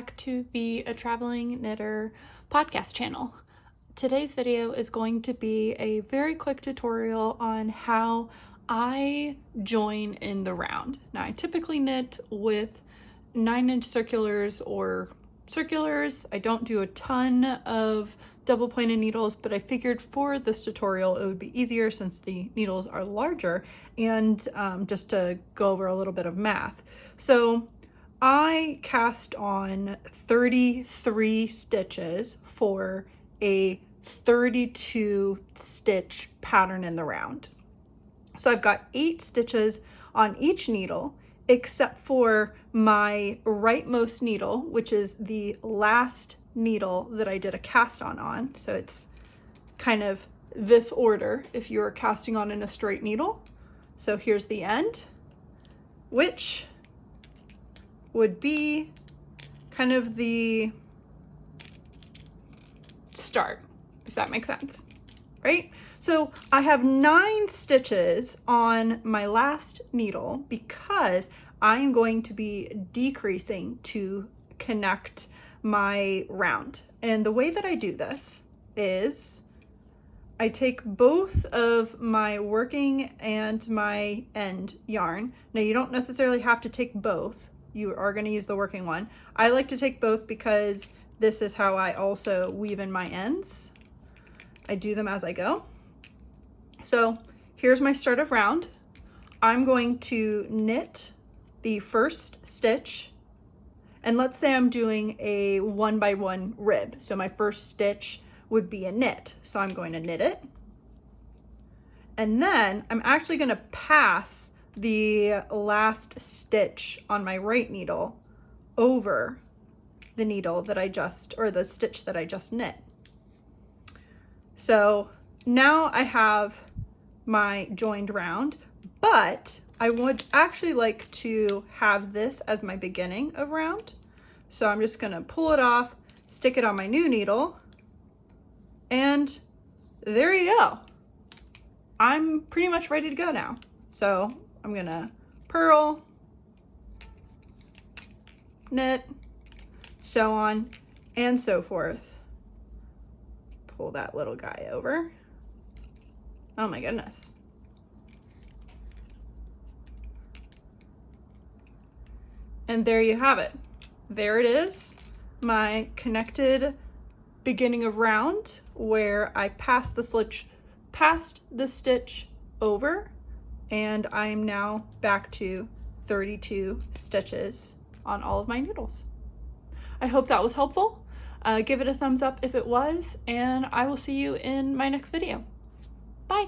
back to the A Traveling Knitter podcast channel. Today's video is going to be a very quick tutorial on how I join in the round. Now I typically knit with 9-inch circulars or circulars. I don't do a ton of double pointed needles, but I figured for this tutorial it would be easier since the needles are larger, and just to go over a little bit of math. So I cast on 33 stitches for a 32 stitch pattern in the round. So I've got 8 stitches on each needle, except for my rightmost needle, which is the last needle that I did a cast on. So it's kind of this order if you're casting on in a straight needle. So here's the end, which would be kind of the start, if that makes sense, right? So I have 9 stitches on my last needle because I'm going to be decreasing to connect my round. And the way that I do this is I take both of my working and my end yarn. Now you don't necessarily have to take both. You are going to use the working one. I like to take both because this is how I also weave in my ends. I do them as I go. So here's my start of round. I'm going to knit the first stitch, and let's say I'm doing a 1x1 rib. So my first stitch would be a knit. So I'm going to knit it. And then I'm actually going to pass the last stitch on my right needle over the needle that I just, or the stitch that I just knit. So now I have my joined round, but I would actually like to have this as my beginning of round. So I'm just gonna pull it off, stick it on my new needle, and there you go. I'm pretty much ready to go now. So I'm gonna purl, knit, sew on, and so forth. Pull that little guy over. Oh my goodness. And there you have it. There it is, my connected beginning of round where I passed the stitch over, and I am now back to 32 stitches on all of my needles. I hope that was helpful. Give it a thumbs up if it was, and I will see you in my next video. Bye.